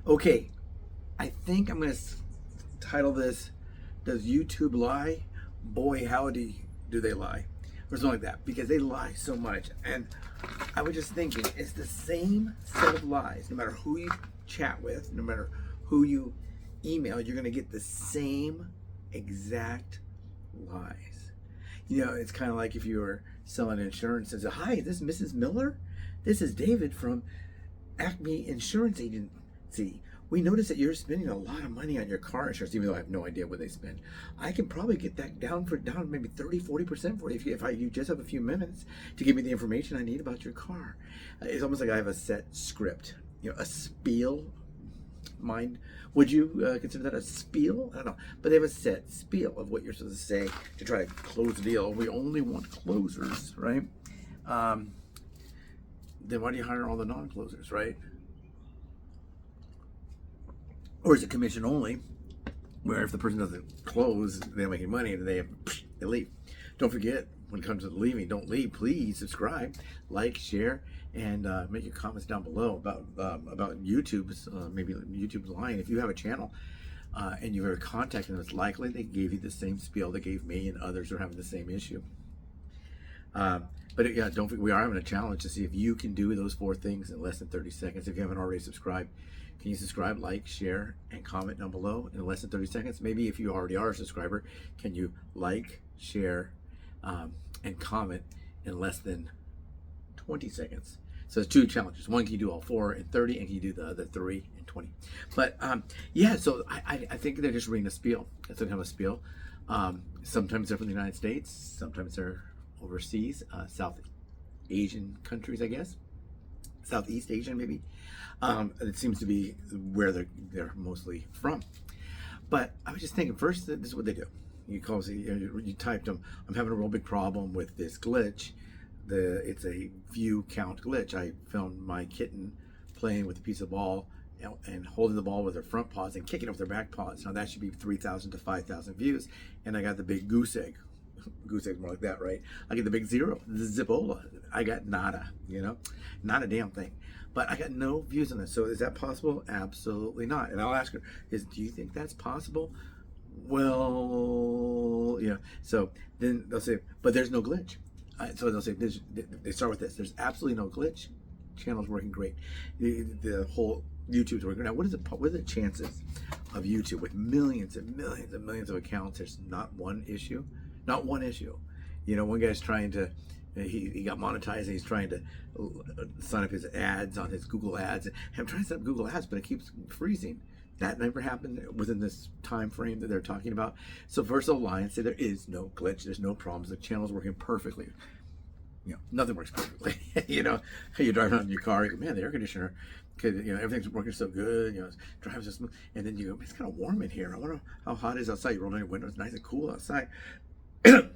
Okay, I think I'm going to title this, Does YouTube Lie? Boy, howdy, do they lie. Or something like that, because they lie so much. And I was just thinking, it's the same set of lies. No matter who you chat with, no matter who you email, you're going to get the same exact lies. You know, it's kind of like if you were selling insurance and said, "Hi, this is Mrs. Miller. This is David from Acme Insurance Agency. We noticed that you're spending a lot of money on your car insurance, even though I have no idea what they spend. I can probably get that down maybe 30-40% for you if you just have a few minutes to give me the information I need about your car." It's almost like I have a set script, a spiel. Mind, would you consider that a spiel? I don't know, but they have a set spiel of what you're supposed to say to try to close the deal. We only want closers, right? Then why do you hire all the non-closers, right? Or is it commission only, where if the person doesn't close, they don't make any money, and they leave? Don't forget, when it comes to leaving, don't leave. Please subscribe, like, share, and make your comments down below about YouTube's maybe YouTube's lying. If you have a channel and you've ever contacted them, it's likely they gave you the same spiel they gave me, and others are having the same issue. But yeah, don't forget, we are having a challenge to see if you can do those 4 things in less than 30 seconds. If you haven't already subscribed, can you subscribe, like, share, and comment down below in less than 30 seconds? Maybe if you already are a subscriber, can you like, share, and comment in less than 20 seconds? So there's 2 challenges. One, can you do all 4 in 30, and can you do the other 3 in 20? But yeah, so I think they're just reading a spiel. It's kind of a spiel. Sometimes they're from the United States. Sometimes they're overseas, South Asian countries, I guess. Southeast Asian, maybe. It seems to be where they're mostly from. But I was just thinking, first, this is what they do. You typed them, "I'm having a real big problem with this glitch." It's a view count glitch. I filmed my kitten playing with a piece of ball and holding the ball with her front paws and kicking it with her back paws. Now that should be 3,000 to 5,000 views. And I got the big goose egg. Goose egg, more like that, right? I get the big 0, the Zibola. I got nada, not a damn thing. But I got no views on this. So is that possible? Absolutely not. And I'll ask her, do you think that's possible? Well, yeah. So then they'll say, but there's no glitch. So they'll say, they start with this: there's absolutely no glitch. Channel's working great. The whole YouTube's working. Now, what are the chances of YouTube with millions and millions and millions of accounts? There's not one issue. Not one issue. One guy's trying to, he got monetized, and he's trying to sign up his ads on his Google ads. And I'm trying to set up Google ads, but it keeps freezing. That never happened within this time frame that they're talking about. So first they'll lie and say there is no glitch, there's no problems, the channel's working perfectly. Nothing works perfectly. You're driving on your car, you go, man, the air conditioner, everything's working so good, it's driving so smooth. And then you go, it's kind of warm in here. I wonder how hot it is outside. You roll down your window, it's nice and cool outside. You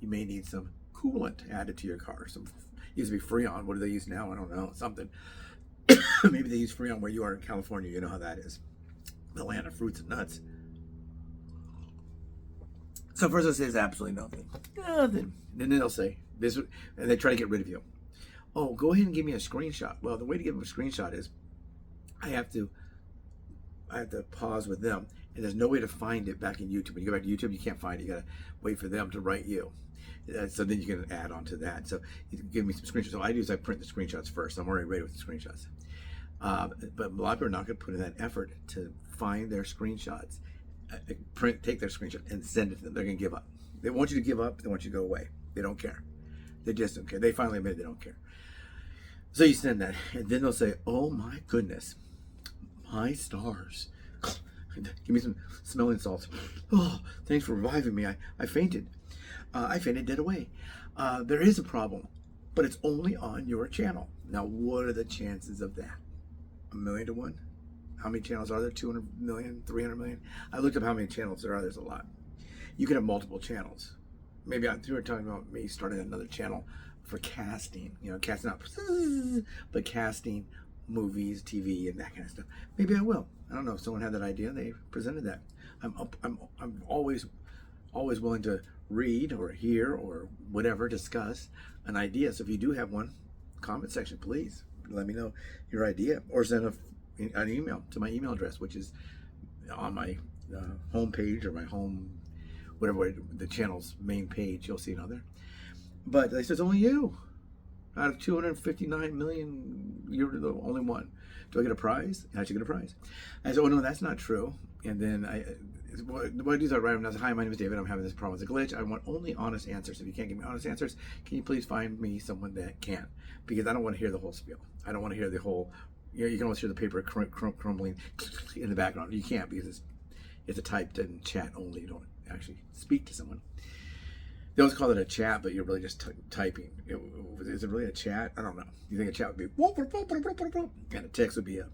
may need some coolant added to your car. Some used to be Freon. What do they use now? I don't know. Something. Maybe they use Freon where you are in California. You know how that is. The land of fruits and nuts. So first they'll say there's absolutely nothing. Nothing. And then they'll say this, and they try to get rid of you. Oh, go ahead and give me a screenshot. Well, the way to give them a screenshot is I have to pause with them, and there's no way to find it back in YouTube. When you go back to YouTube, you can't find it. You gotta wait for them to write you. So then you can add on to that. So you can give me some screenshots. So what I do is I print the screenshots first. I'm already ready with the screenshots. But a lot of people are not going to put in that effort to find their screenshots, take their screenshot, and send it to them. They're going to give up. They want you to give up. They want you to go away. They don't care. They just don't care. They finally admit they don't care. So you send that, and then they'll say, "Oh my goodness, my stars. Give me some smelling salts. Oh, thanks for reviving me. I fainted. I fainted dead away. There is a problem, but it's only on your channel." Now, what are the chances of that? 1,000,000 to 1? How many channels are there? 200 million, 300 million? I looked up how many channels there are. There's a lot. You can have multiple channels. Maybe you were talking about me starting another channel for casting. Casting not, but casting movies, TV, and that kind of stuff. Maybe I will. I don't know if someone had that idea. They presented that. I'm always willing to read or hear or whatever, discuss an idea. So if you do have one, comment section, please let me know your idea, or send an email to my email address, which is on my home page or my home, whatever the channel's main page. You'll see it on there. But they said it's only you. Out of 259 million, you're the only one. Do I get a prize? How'd you get a prize? I said, oh no, that's not true. And then what I do is I write them down. I say, hi, my name is David. I'm having this problem with a glitch. I want only honest answers. If you can't give me honest answers, can you please find me someone that can? Because I don't want to hear the whole spiel. I don't want to hear the whole, you can almost hear the paper crumbling in the background. You can't because it's a typed in chat only. You don't actually speak to someone. They always call it a chat, but you're really just typing. Is it really a chat? I don't know. You think a chat would be, and a text would be a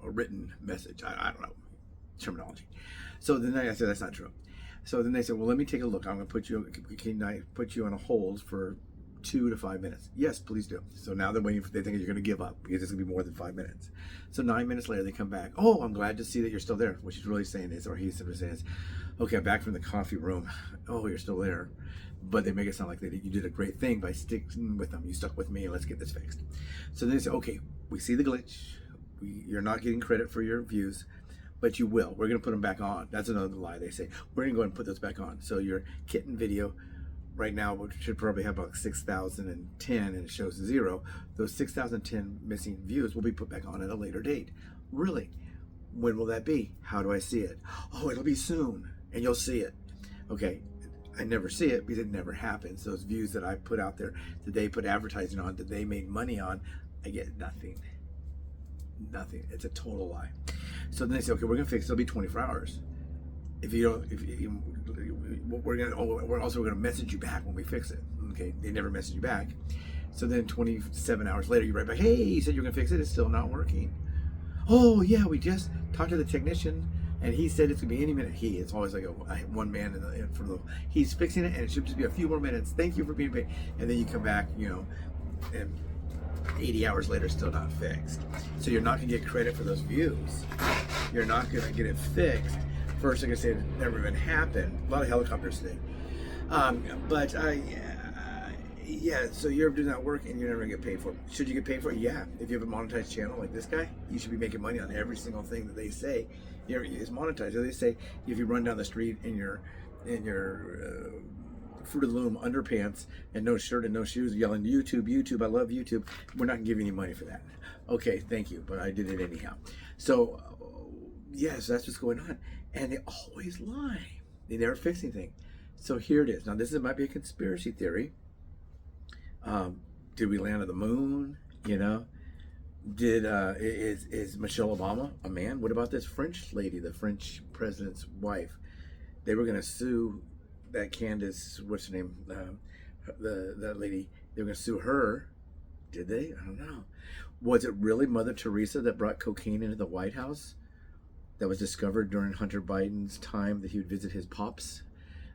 written message. I don't know terminology. So then I said that's not true. So then they said, well, let me take a look. I'm going to put you. Can I put you on a hold for 2 to 5 minutes? Yes, please do. So now they're waiting. They think you're going to give up because it's going to be more than 5 minutes. So 9 minutes later, they come back. Oh, I'm glad to see that you're still there. What she's really saying is, or he's saying is, okay, I'm back from the coffee room. Oh, you're still there. But they make it sound like you did a great thing by sticking with them. You stuck with me. Let's get this fixed. So then they say, okay, we see the glitch. You're not getting credit for your views, but you will. We're going to put them back on. That's another lie they say. We're going to go ahead and put those back on. So your kitten video right now, which should probably have about 6,010 and it shows 0. Those 6,010 missing views will be put back on at a later date. Really? When will that be? How do I see it? Oh, it'll be soon, and you'll see it. Okay, I never see it because it never happens. Those views that I put out there, that they put advertising on, that they made money on, I get nothing. Nothing. It's a total lie. So then they say, okay, we're gonna fix it. It'll be 24 hours. If you don't, we're also gonna message you back when we fix it. Okay, they never message you back. So then 27 hours later, you write back, hey, you said you're gonna fix it. It's still not working. Oh yeah, we just talked to the technician and he said it's gonna be any minute. It's always like one man in front of he's fixing it and it should just be a few more minutes. Thank you for being paid. And then you come back, and 80 hours later, still not fixed. So you're not gonna get credit for those views. You're not gonna get it fixed. First, I'm gonna say it never even happened. A lot of helicopters today. Yeah, so you're doing that work and you're never gonna get paid for it. Should you get paid for it? Yeah. If you have a monetized channel like this guy, you should be making money on every single thing that they say is monetized. So they say if you run down the street in your Fruit of the Loom underpants and no shirt and no shoes, yelling YouTube, YouTube, I love YouTube, we're not gonna give you any money for that. Okay, thank you, but I did it anyhow. So yes, that's what's going on, and they always lie. They never fix anything. So here it is. Now this might be a conspiracy theory. Did we land on the moon? Is Michelle Obama a man? What about this French lady, the French president's wife? They were going to sue that Candace, what's her name? That lady. They were going to sue her. Did they? I don't know. Was it really Mother Teresa that brought cocaine into the White House? That was discovered during Hunter Biden's time that he would visit his pops,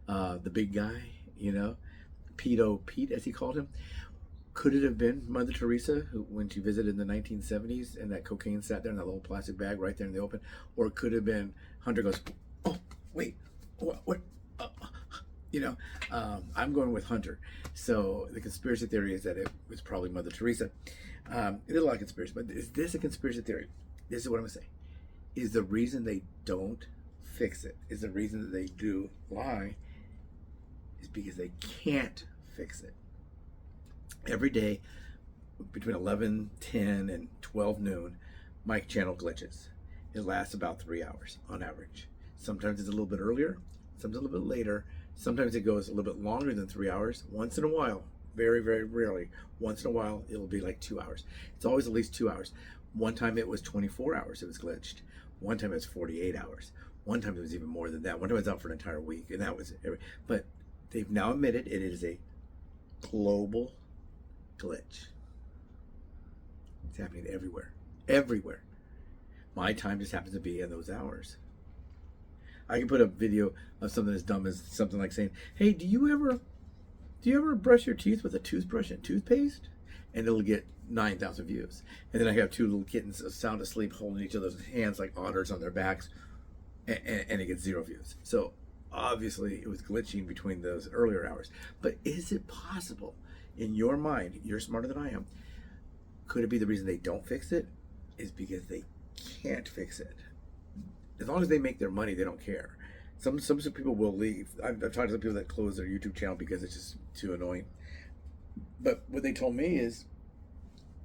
the big guy, Pedo Pete, as he called him. Could it have been Mother Teresa when she visited in the 1970s and that cocaine sat there in that little plastic bag right there in the open? Or could it have been Hunter goes, oh, wait, what? I'm going with Hunter. So the conspiracy theory is that it was probably Mother Teresa. There's a lot of conspiracy, but is this a conspiracy theory? This is what I'm going to say. Is the reason they don't fix it, is the reason that they do lie, is because they can't fix it. Every day between 11, 10, and 12 noon, my channel glitches. It lasts about 3 hours on average. Sometimes it's a little bit earlier, sometimes a little bit later. Sometimes it goes a little bit longer than 3 hours. Once in a while, very, very rarely, once in a while, it'll be like 2 hours. It's always at least 2 hours. One time it was 24 hours it was glitched. One time it was 48 hours. One time it was even more than that. One time it was out for an entire week, and that was but they've now admitted it is a global glitch. It's happening everywhere. Everywhere. My time just happens to be in those hours. I can put a video of something as dumb as something like saying, hey, do you ever brush your teeth with a toothbrush and toothpaste? And it'll get 9,000 views. And then I have two little kittens sound asleep holding each other's hands like otters on their backs, and it gets 0 views. So obviously it was glitching between those earlier hours. But is it possible, in your mind, you're smarter than I am, could it be the reason they don't fix it is because they can't fix it. As long as they make their money, they don't care. Some people will leave. I've talked to some people that close their YouTube channel because it's just too annoying. But what they told me is,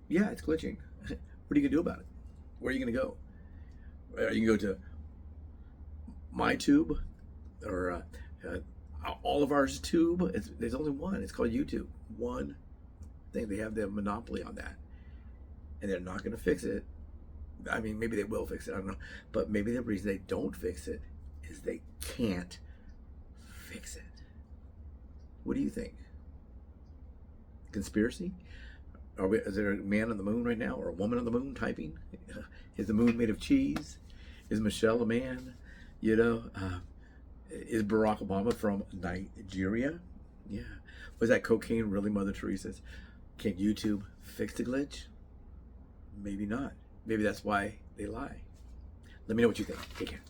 yeah, it's glitching. What are you gonna do about it? Where are you gonna go? You can go to MyTube or all of ours tube. There's only one. It's called YouTube. One thing. They have the monopoly on that, and they're not gonna fix it. I mean, maybe they will fix it. I don't know. But maybe the reason they don't fix it is they can't fix it. What do you think? Conspiracy? Is there a man on the moon right now, or a woman on the moon typing? Is the moon made of cheese? Is Michelle a man? You know, is Barack Obama from Nigeria? Yeah. Was that cocaine really Mother Teresa's? Can YouTube fix the glitch? Maybe not. Maybe that's why they lie. Let me know what you think. Take care.